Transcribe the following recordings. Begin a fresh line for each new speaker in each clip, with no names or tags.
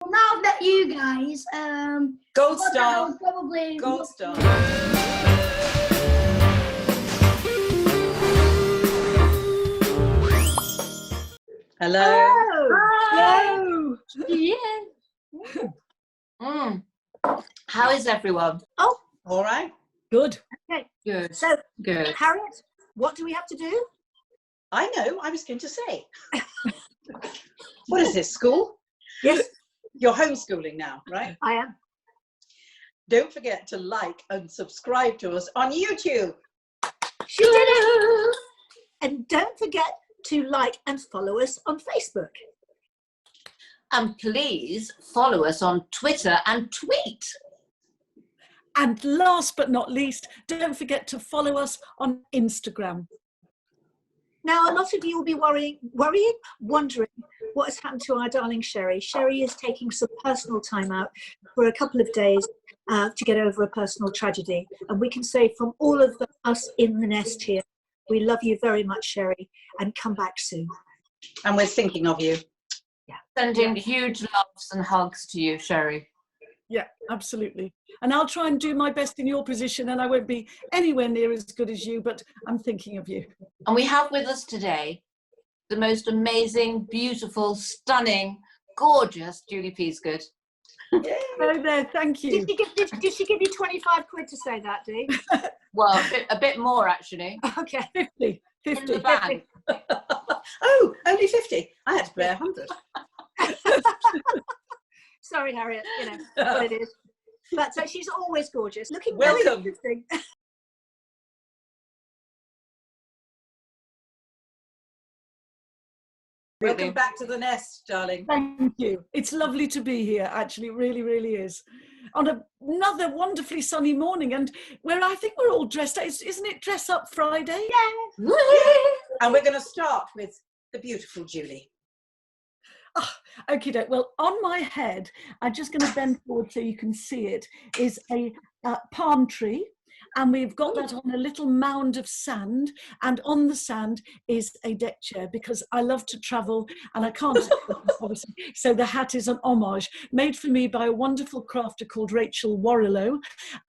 Now I've met you guys.
Gold star.
Probably.
Gold star. Hello.
Hello.
Yeah. How is everyone?
Oh, all right.
Good.
Okay.
Good.
So,
Good.
Harriet, what do we have to do?
I know. I was going to say. What is this, school?
Yes,
You're homeschooling now, right?
I am.
Don't forget to like and subscribe to us on YouTube.
She did it. And don't forget to like and follow us on Facebook.
And please follow us on Twitter and tweet.
And last but not least, don't forget to follow us on Instagram.
Now, a lot of you will be wondering what has happened to our darling Sherrie. Sherrie is taking some personal time out for a couple of days to get over a personal tragedy. And we can say from all of us in the nest here, we love you very much, Sherrie, and come back soon.
And we're thinking of you.
Yeah.
Sending huge loves and hugs to you, Sherrie.
Yeah, absolutely. And I'll try and do my best in your position, and I won't be anywhere near as good as you, but I'm thinking of you.
And we have with us today the most amazing, beautiful, stunning, gorgeous Julie Peasgood.
Hello there, thank you.
Did she give you 25 quid to say that, Dee?
Well, a bit more actually.
Okay.
50.
In the bank.
Oh, only 50. I had to pay 100.
Sorry, Harriet, you know what it is. But so she's always gorgeous. Looking very
Welcome.
interesting.
Welcome back to the nest, darling.
Thank you. It's lovely to be here, actually, it really, really is. On another wonderfully sunny morning, and where I think we're all dressed up. Isn't it Dress Up Friday?
Yeah.
And we're going to start with the beautiful Julie.
Oh, okay, well, on my head, I'm just going to bend forward so you can see it, is a palm tree. And we've got that on a little mound of sand, and on the sand is a deck chair because I love to travel and I can't, obviously. So the hat is an homage made for me by a wonderful crafter called Rachel Warrilow,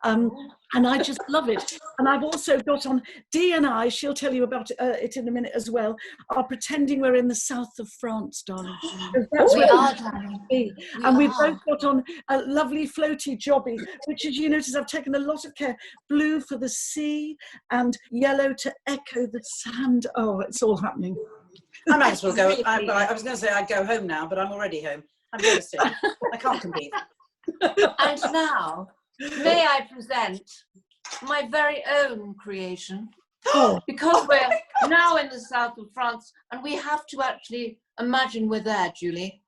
and I just love it. And I've also got on, Dee and I, she'll tell you about it in a minute as well, are pretending we're in the south of France, darling. That's
We
where
are, darling.
and we've both got on a lovely floaty jobby, which, as you notice, I've taken a lot of care. Blue for the sea and yellow to echo the sand. Oh, it's all happening.
I might as well go. I was going to say I'd go home now, but I'm already home. I'm devastated. I can't compete.
And now, may I present my very own creation? Because we're now in the south of France, and we have to actually imagine we're there, Julie,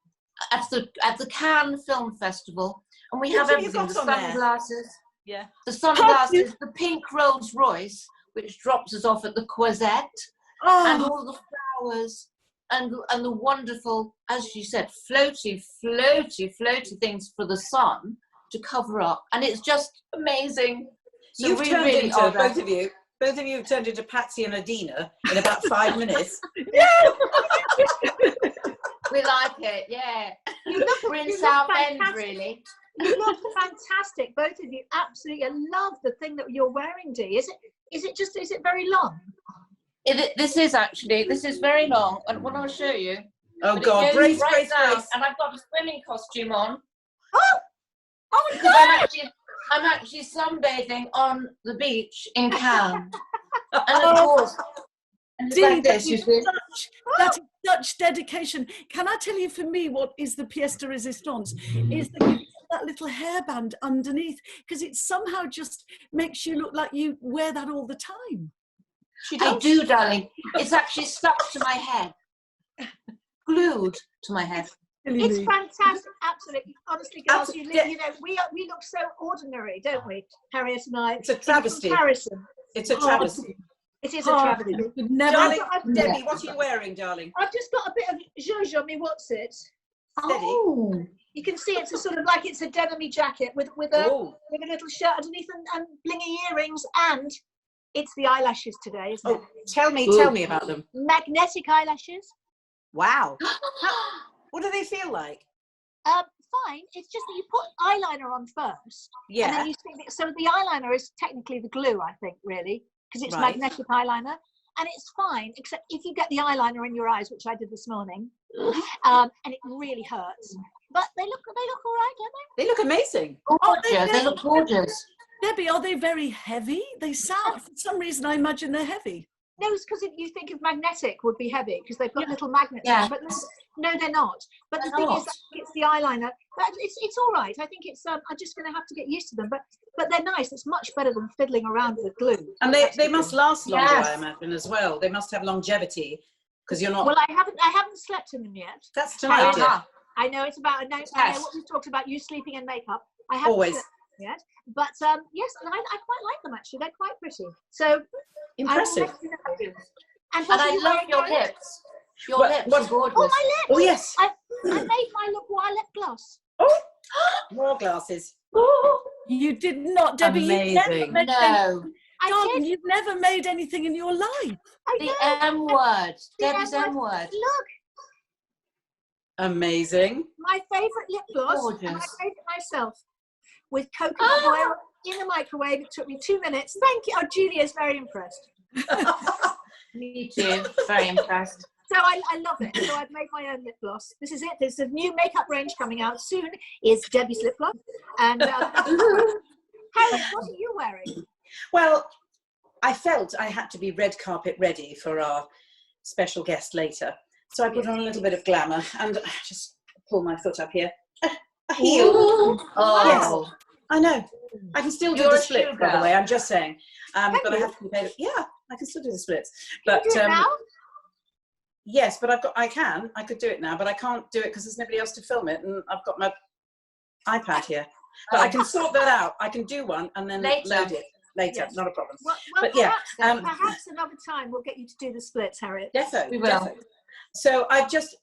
at the Cannes Film Festival, and we have everything: the sunglasses, the pink Rolls Royce, which drops us off at the Croisette, and all the flowers, and the wonderful, as she said, floaty things for the sun to cover up, and it's just amazing. So
You've turned
really
into,
are
both of you have turned into Patsy and Adina in about 5 minutes.
We like it, yeah. We're in
you
Southend,
fantastic.
really.
You look fantastic, both of you. Absolutely, I love the thing that you're wearing, Dee. Is it very long?
This is very long, and what I'll show you.
Oh God, brace.
And I've got a swimming costume on.
Oh,
Because I'm actually sunbathing on the beach in Cannes. And of course, and it's like this, you see.
That's such dedication. Can I tell you, for me, what is the pièce de résistance is that little hairband underneath, because it somehow just makes you look like you wear that all the time.
I do, darling. It's actually stuck to my head, glued to my head.
it's fantastic, absolutely. Honestly, girls, you know, we look so ordinary, don't we, Harriet and I?
It's a travesty.
In comparison.
It's a travesty.
It is a travesty.
Darling, Debbie, what are you wearing, darling?
I've just got a bit of zhuzh on me. What's it?
Steady.
Oh.
You can see it's a sort of like it's a denim jacket with a little shirt underneath and blingy earrings, and it's the eyelashes today, isn't it?
Tell me about them.
Magnetic eyelashes.
Wow. What do they feel like?
fine. It's just that you put eyeliner on first. And
Yeah.
then you stick it. So the eyeliner is technically the glue, I think, really, because it's
Right.
magnetic eyeliner. And it's fine, except if you get the eyeliner in your eyes, which I did this morning, and it really hurts. But they look all right, don't they?
They look amazing.
Gorgeous. They look gorgeous.
Debbie, are they very heavy? They sound, for some reason, I imagine they're heavy.
No, it's because you think of magnetic would be heavy because they've got little magnets.
Yeah.
But no, they're not. But the thing is, it's the eyeliner. But it's all right. I think it's. I'm just going to have to get used to them. But they're nice. It's much better than fiddling around with glue.
And they must last longer,
Yes.
I imagine, as well. They must have longevity because you're not.
Well, I haven't slept in them yet.
That's tonight, dear.
Uh-huh.
I know it's about. I know what we talked about. You sleeping in makeup. I haven't
Always.
slept yet. But yes, and I quite like them actually. They're quite pretty. So
Impressive.
And
And I love your lips. Your lips are gorgeous.
Oh, my lips!
Oh, yes.
I made my look while lip gloss.
Oh, more glasses.
You did not, Debbie. You never
Amazing.
made
No.
Darling, you've never made anything in your life.
The M word. Debbie's
M
M word.
Look,
Amazing.
my favourite lip gloss. And I
Gorgeous.
made it myself with coconut oil in the microwave. It took me 2 minutes. Thank you. Oh, Julia's very impressed.
Me too. Very impressed.
So I love it. So I've made my own lip gloss. This is it. There's a new makeup range coming out soon. Is Debbie's lip gloss. And Harriet, what are you wearing?
Well, I felt I had to be red carpet ready for our special guest later. So I put on a little bit of glamour and just pull my foot up here. A heel.
Oh.
Yes, I know. I can still do
You're
the
a
split,
shoe
by the
girl.
way. I'm just saying. But I
you?
have to be paid. Yeah, I can still do the splits.
Can
But
you do it now?
yes, but I could do it now, but I can't do it because there's nobody else to film it, and I've got my iPad here. But I can sort that out. I can do one and then
Later.
load it later.
Yes.
Not a problem.
Well,
But yeah,
perhaps another time we'll get you to do the splits, Harriet.
Defo,
We will.
defo. So I just,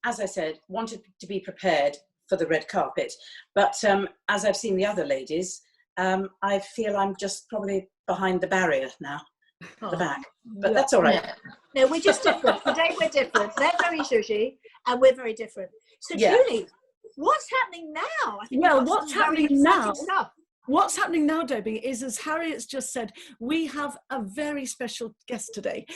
as I said, wanted to be prepared for the red carpet. But as I've seen the other ladies, I feel I'm just probably behind the barrier now, the back. But that's all right.
Yeah.
No, we're just different. Today we're different. They're very zhuzhy and we're very different. So
Yeah.
Julie, what's happening now? I think
Well,
we've got
what's
some very
happening
exciting
now?
stuff.
What's happening now, Debbie, is, as Harriet's just said, we have a very special guest today.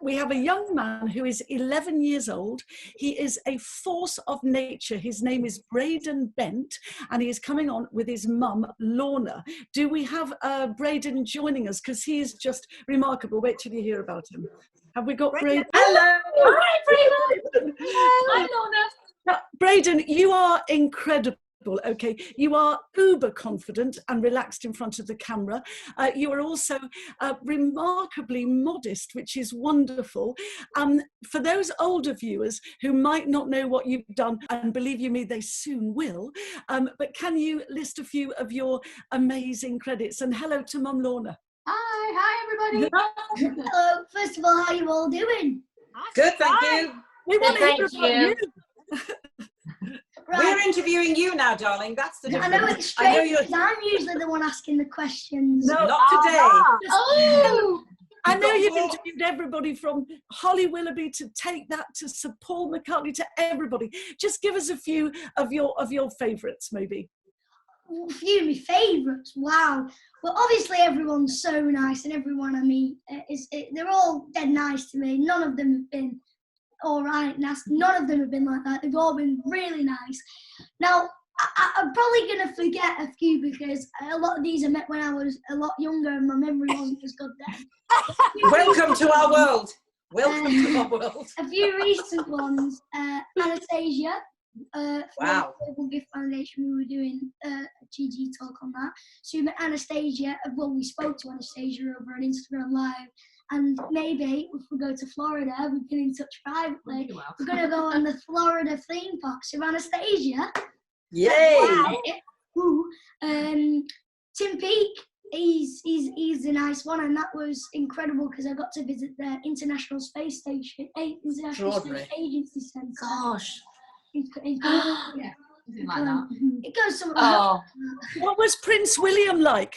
We have a young man who is 11 years old. He is a force of nature. His name is Braydon Bent, and he is coming on with his mum, Lorna. Do we have Braydon joining us? Because he is just remarkable. Wait till you hear about him. Have we got Braydon?
Hello.
Hi, Braydon. Hi, Lorna.
Now, Braydon, you are incredible. Okay, you are uber confident and relaxed in front of the camera. You are also remarkably modest, which is wonderful. For those older viewers who might not know what you've done, and believe you me, they soon will, but can you list a few of your amazing credits? And hello to Mum Lorna.
Hi everybody. Hello. First of all, how you all doing?
Good, thank you.
We want to hear
Thank
about
you.
you.
We're interviewing you now, darling. That's the
I
difference.
know it's
I know
strange
you're
because I'm usually the one asking the questions.
No,
not today.
Oh,
I know
got
you've
more.
interviewed everybody from Holly Willoughby to Take That to Sir Paul McCartney to everybody. Just give us a few of your favourites, maybe.
a few of my favourites. Wow. Well, obviously everyone's so nice, and everyone I meet they're all dead nice to me. None of them have been all right nasty. None of them have been like that. They've all been really nice. Now, I'm probably going to forget a few because a lot of these I met when I was a lot younger and my memory wasn't as good then.
Welcome to our world. Welcome to our world.
A few recent ones. Anastasia.
Wow.
Global Gift Foundation, we were doing a GG talk on that. So we met Anastasia. Well, we spoke to Anastasia over on Instagram Live. And maybe if we go to Florida, we've been in touch privately. We're going to go on the Florida theme parks with Anastasia.
Yay!
Who? Tim Peake. He's a nice one, and that was incredible because I got to visit the International Space Station, International Space Agency Centre.
Gosh.
Yeah.
Something like that.
It goes something
Oh.
What was Prince William like?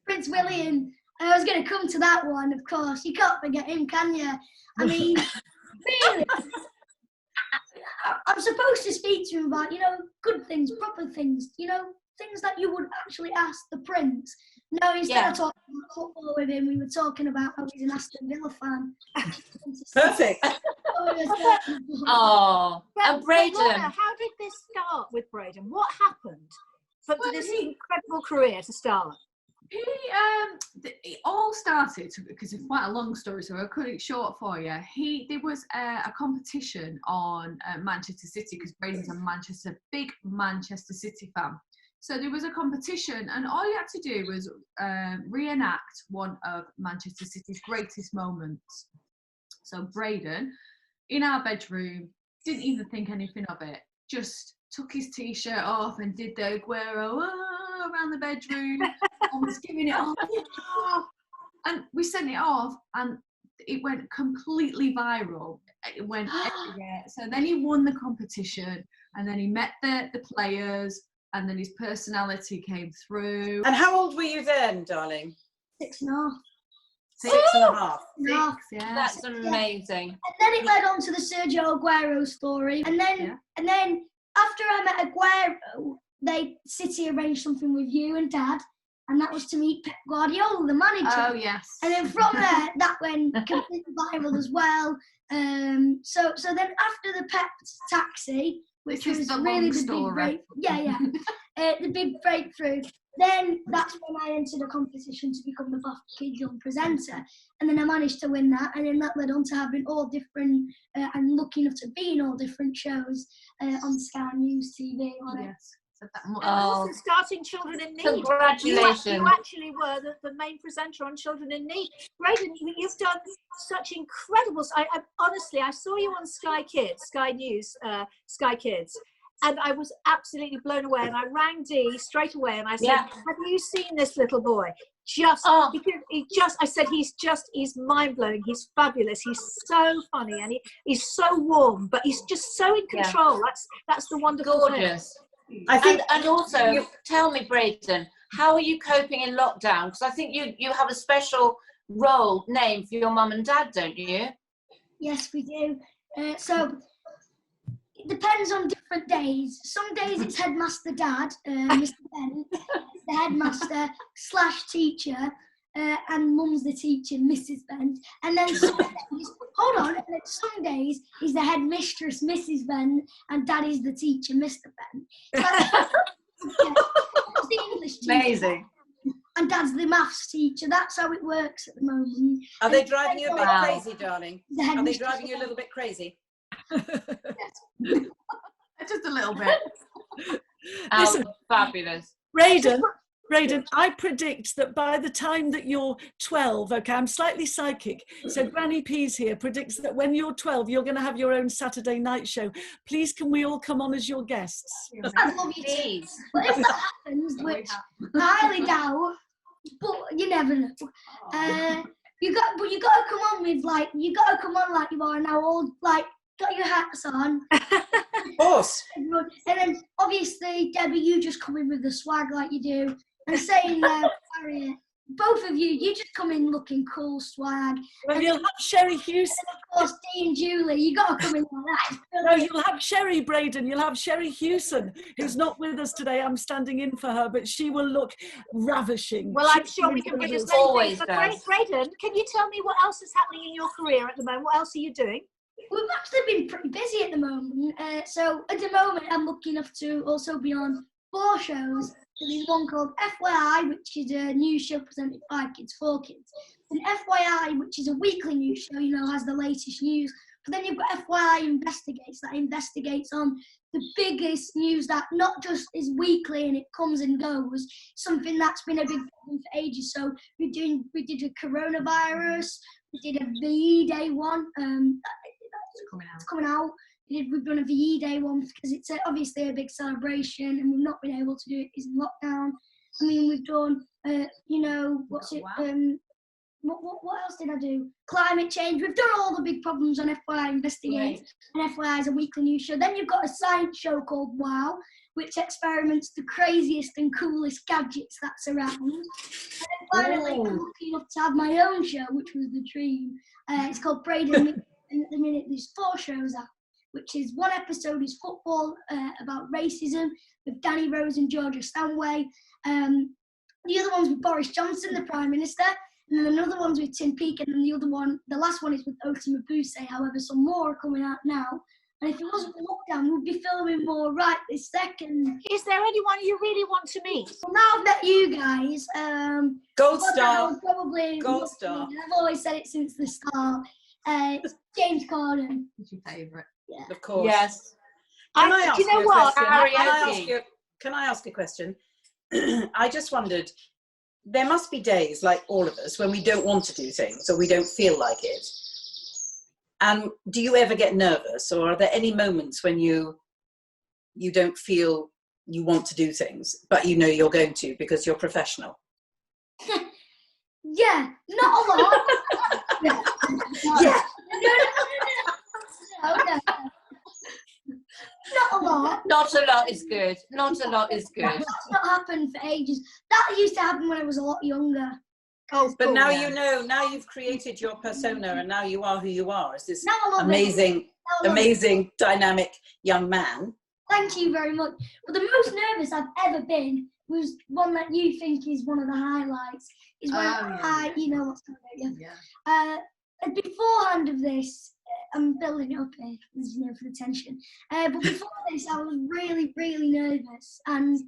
Prince William. I was going to come to that one, of course. You can't forget him, can you? I mean, really. I'm supposed to speak to him about, good things, proper things, things that you would actually ask the prince. No, instead of talking about football with him, we were talking about how he's an Aston Villa fan.
Perfect.
Oh, and Braydon.
Lorna, how did this start with Braydon? What happened for this incredible career to start?
It all started, because it's quite a long story, so I'll cut it short for you. There was a competition on Manchester City, because Braydon's a big Manchester City fan. So there was a competition, and all you had to do was reenact one of Manchester City's greatest moments. So Braydon, in our bedroom, didn't even think anything of it, just took his t-shirt off and did the Aguero around the bedroom and was giving it off. And we sent it off, and it went completely viral. It went everywhere. So then he won the competition, and then he met the players, and then his personality came through.
And how old were you then, darling?
6.5.
6.5.
6,
yeah.
That's amazing.
And then it led on to the Sergio Aguero story. And then after I met Aguero, City arranged something with you and Dad, and that was to meet Pep Guardiola, the manager.
Oh, yes.
And then from there, that went completely viral as well. So then after the Pep taxi, which was really the big breakthrough. The big breakthrough. Then that's when I entered a competition to become the BAFTA Kids Young presenter. And then I managed to win that. And then that led on to having all different, and lucky enough to be in all different shows on Sky News TV.
Yes.
And also starting Children in Need.
Congratulations.
You actually were the main presenter on Children in Need. Braydon, you've done such incredible. Honestly, I saw you on Sky News, Sky Kids. And I was absolutely blown away. And I rang Dee straight away and I said, have you seen this little boy? I said, he's mind-blowing. He's fabulous. He's so funny and he's so warm, but he's just so in control. That's the wonderful
Gorgeous.
thing.
I think, and also, tell me, Braydon, how are you coping in lockdown? Because I think you have a special name for your mum and dad, don't you?
Yes, we do. So it depends on different days. Some days it's Headmaster Dad, Mr. Bent, the headmaster / teacher, and Mum's the teacher, Mrs. Bent. And then some days, he's the headmistress, Mrs. Bent, and Dad is the teacher, Mr. Bent. That's the English teacher.
Amazing.
And Dad's the maths teacher. That's how it works at the moment.
Are they driving you a bit crazy, darling? Are they driving you a little bit crazy?
Just a little bit.
Listen,
Fabulous.
Braydon, I predict that by the time that you're 12, okay, I'm slightly psychic, so Granny P's here predicts that when you're 12, you're going to have your own Saturday night show. Please, can we all come on as your guests?
I'd love you to. But if that happens, which I highly doubt, but you never know. You got to come on like you are now, all like got your hats on.
Of course.
And then obviously, Debbie, you just come in with the swag like you do. And saying, Harriet, both of you just come in looking cool, swag.
Well, you'll have Sherrie Hewson.
And of course, Dee and Julie, you got to come in like that.
No, you'll have Sherrie, Braydon. You'll have Sherrie Hewson, who's not with us today. I'm standing in for her, but she will look ravishing.
Well, I'm sure we can produce
always
but
does.
Braydon, can you tell me what else is happening in your career at the moment? What else are you doing?
We've actually been pretty busy at the moment. So at the moment, I'm lucky enough to also be on 4 shows. So there's one called FYI, which is a news show presented by Kids for Kids. And FYI, which is a weekly news show, has the latest news. But then you've got FYI Investigates, that investigates on the biggest news that not just is weekly and it comes and goes, something that's been a big problem for ages. So we did a coronavirus, we did a VE Day one, that's coming out. We've done a VE Day one because it's obviously a big celebration and we've not been able to do it because of lockdown. I mean, we've done, what else did I do? Climate change. We've done all the big problems on FYI Investigates, and FYI is a weekly news show. Then you've got a science show called Wow, which experiments the craziest and coolest gadgets that's around. And then finally, I'm lucky enough to have my own show, which was the dream. It's called Braydon Bent, and at the minute there's 4 shows out, which is one episode is football about racism with Danny Rose and Georgia Stanway. The other one's with Boris Johnson, the Prime Minister, and then another one's with Tim Peake, and then the last one is with Oti Mabuse. However, some more are coming out now. And if it wasn't for lockdown, we'd be filming more right this second.
Is there anyone you really want to meet?
Well, now I've met you guys.
Gold star.
Probably.
Gold star.
I've always said it since the start. It's James Corden.
Who's your favourite?
Yeah.
Of course.
Yes.
Can I ask
you know
you a
what?
question?
Harriet.
Can I ask a question? I just wondered, there must be days, like all of us, when we don't want to do things or we don't feel like it. And do you ever get nervous, or are there any moments when you don't feel you want to do things, but you know you're going to because you're professional?
Yeah, not a lot. Yeah.
Yeah.
No. Not a lot.
Not a lot is good. Not a lot is good.
That's not happened for ages. That used to happen when I was a lot younger.
Oh,
But
cool.
now you know, now you've created your persona and now you are who you are as this
Now I love it.
amazing,
Now I love it.
amazing, dynamic young man.
Thank you very much. But the most nervous I've ever been was one that you think is one of the highlights. Is when you know what's going on.
Yeah.
Beforehand of this, I'm building it up here, as you know, for the tension. But before this, I was really, really nervous, and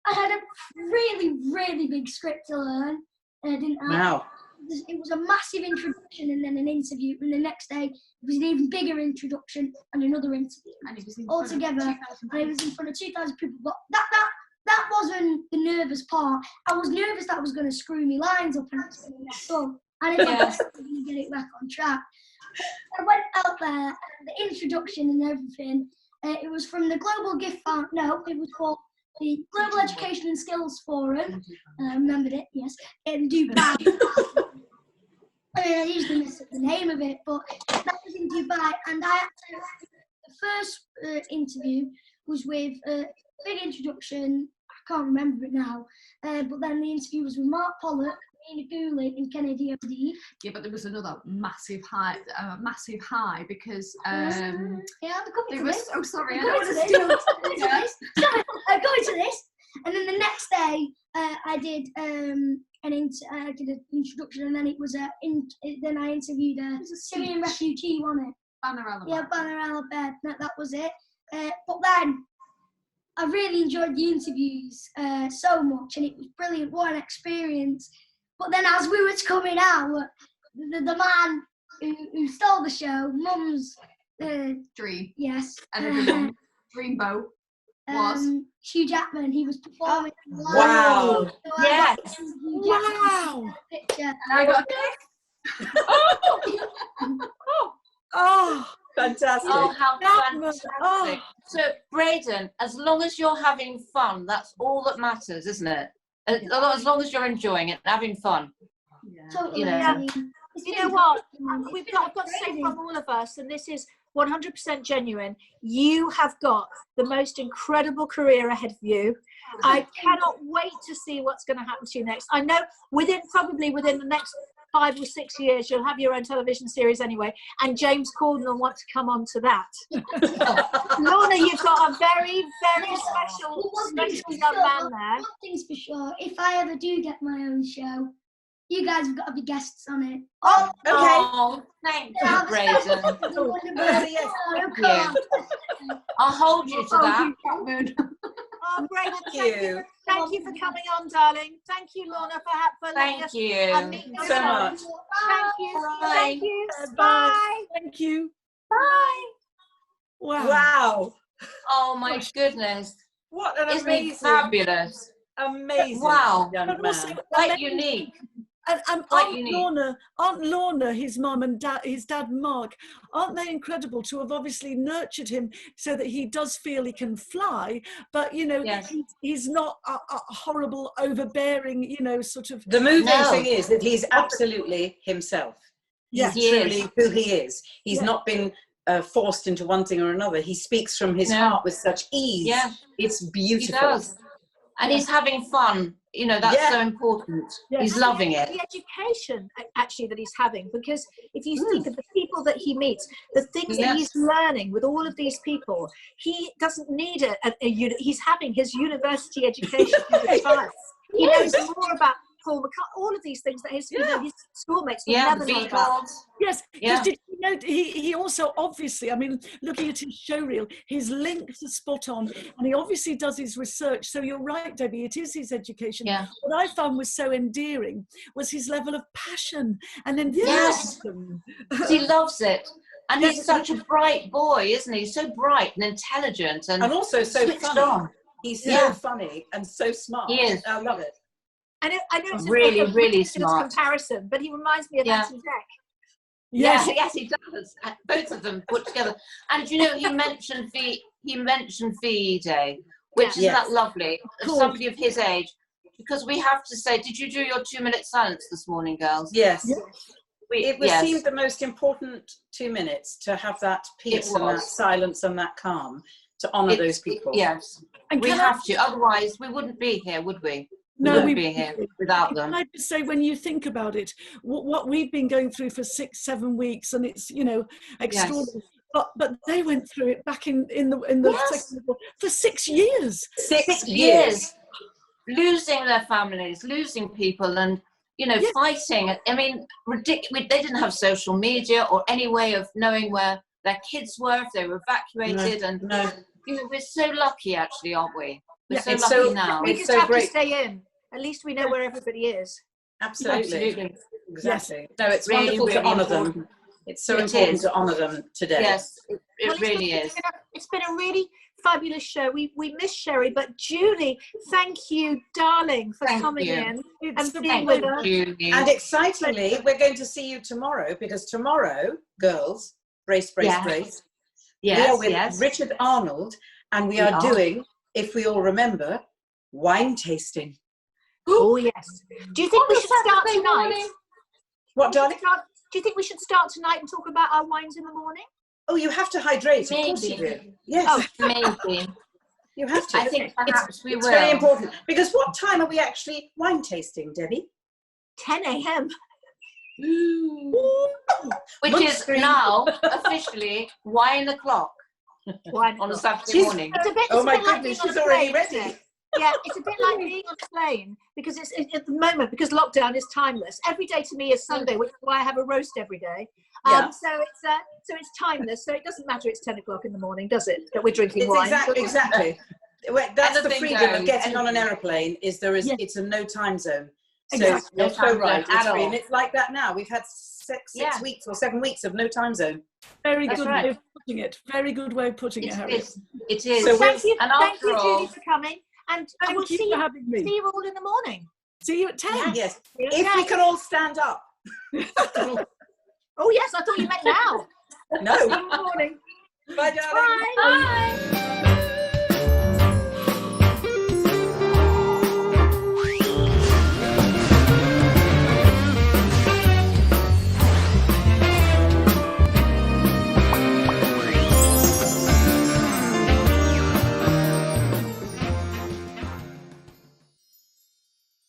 I had a really, really big script to learn. Didn't I?
Wow.
It was a massive introduction and then an interview, and the next day it was an even bigger introduction and another interview.
And it was in
All
front of
together,
2,000
and it was in front of 2,000 people. But that wasn't the nervous part. I was nervous that I was going to screw me lines up and I was going to mess up. And I was going to get it back on track. I went out there, and the introduction and everything, it was from the Global Gift Fund. No, it was for the Global Education and Skills Forum. I remembered it, yes, in Dubai. I usually miss the name of it, but that was in Dubai. And the first interview was with a big introduction. I can't remember it now. But then the interview was with Mark Pollock, Nina Gooley, and Kennedy O'Dea.
Yeah, but there was another massive high because
Yeah, I'm coming
there
to
was.
this.
Oh, sorry, I
I'm
don't
going to
want
this.
to steal.
I'm going to this. And then the next day, I did an introduction, and then it was then I interviewed a Syrian refugee, wasn't it?
Banner
Yeah, Banner al-Bed. That was it. But then I really enjoyed the interviews so much, and it was brilliant. What an experience! But then as we were coming out, the man who stole the show, Mum's
Dream.
yes,
And everyone, Dreamboat was.
Hugh Jackman. He was performing. live.
Wow.
So I
Yes.
got Hugh Jackman
Wow.
picture.
And I got a kick.
Oh,
Fantastic.
Oh, how
Jackman.
fantastic.
Oh.
So, Braydon, as long as you're having fun, that's all that matters, isn't it? As long as you're enjoying it and having fun.
Yeah.
Totally.
You know.
I mean, it's
You
been
know what?
great.
I've got to say from all of us, and this is 100% genuine, you have got the most incredible career ahead of you. I cannot wait to see what's going to happen to you next. I know probably within the next 5 or 6 years, you'll have your own television series anyway, and James Corden will want to come on to that. Lorna, you've got a very, very special young man there.
One thing's for sure, if I ever do get my own show, you guys have got to be guests on it.
Oh, okay.
Oh, thank you,
Yeah,
Braydon.
the Wonderbirds.
yes.
Oh,
Thank
come
you.
on.
I'll hold you to that.
Oh, Braydon,
Thank you.
thank you for coming on, darling. Thank you, Lorna, for letting
Thank
us
you.
meet
So
yourself.
much.
Thank you.
Bye.
Thank you.
Bye.
Bye.
Thank you.
Bye.
Wow.
Wow.
Oh my goodness.
What an
Isn't he
amazing,
fabulous?
amazing
Wow.
young
But also,
man.
Quite
amazing.
unique.
And
Quite unique.
Aunt Lorna, his mum and his dad Mark, aren't they incredible to have obviously nurtured him so that he does feel he can fly, but you know,
Yes.
he's not a horrible, overbearing, you know, sort of.
The moving
No.
thing is that he's absolutely himself.
Yes.
He's
He
truly
is.
who he is. He's
Yeah.
not been forced into one thing or another. He speaks from his
No.
heart with such ease.
Yeah.
It's
He
beautiful.
does. And he's having fun You know, that's
Yeah.
so important.
Yes.
He's loving it.
The education actually that he's having, because if you think of the people that he meets, the things that he's learning with all of these people, he doesn't need he's having his university education as a child. He knows more about Paul McCartney, all of these things that his schoolmates would never know about.
Yes,
Yeah.
did you know he also obviously, I mean, looking at his showreel, his links are spot on, and he obviously does his research. So you're right, Debbie, it is his education.
Yeah.
What I found was so endearing was his level of passion and
Yes.
enthusiasm.
He loves it. And he's such a bright boy, isn't he? So bright and intelligent and
also so
switched
funny.
on.
He's so funny and so smart.
He is.
I love it.
I know it's
Really,
a
really
ridiculous
smart.
comparison, but he reminds me of Anton Deck.
Yes, he does. Both of them put together. And you know, he mentioned VE Day, which is that lovely. Somebody of his age, because we have to say, did you do your 2-minute silence this morning, girls?
Yes. It seemed the most important 2 minutes to have that peace and that silence and that calm to honour those people.
Yes, and we have to. Otherwise, we wouldn't be here, would we?
No,
we wouldn't be here without them.
Can I just say, when you think about it, what we've been going through for 6-7 weeks, and it's, you know, extraordinary. But they went through it back in the second war for 6 years.
6 years. Losing their families, losing people, and you know, fighting. I mean, ridiculous. They didn't have social media or any way of knowing where their kids were if they were evacuated. You know, we're so lucky, actually, aren't we? We're so lucky now.
We just have to stay in. At least we know where everybody is.
Absolutely. Exactly.
Yes.
No, it's
really,
wonderful to honour
important.
them. It's so important to honour them today.
Yes, it really is.
It's been a really fabulous show. We miss Sherrie, but Julie, thank you, darling, for coming in and being with us.
And excitingly, we're going to see you tomorrow, because tomorrow, girls, brace. We are with Richard Arnold, and we are doing, if we all remember, wine tasting.
Oh yes. Do you think we should start tonight?
What, darling?
Do you think we should start tonight and talk about our wines in the morning?
Oh, you have to hydrate. Of course you do. Yes.
Oh, maybe.
You have to.
I think perhaps we will.
It's very important. Because what time are we actually wine tasting, Debbie?
10 a.m.
Which is now officially wine o'clock on a Saturday morning.
Oh my goodness, she's already ready.
Yeah, it's a bit like being on a plane, because it's at the moment, because lockdown is timeless. Every day to me is Sunday, which is why I have a roast every day. So it's timeless. So it doesn't matter. It's 10 o'clock in the morning, does it? That we're drinking wine.
Exactly. That's the freedom of getting on an aeroplane. It's a no time zone. So you're so right. And it's like that now. We've had six weeks or 7 weeks of no time zone.
Very good way of putting it. Very good way of putting it, Harriet.
It is.
So thank you, Judy, for coming. And we'll see you all in the morning.
See you at 10.
Yes. If we can all stand up.
Oh, yes. I thought you meant now.
No.
Good morning.
Bye, darling.
Bye.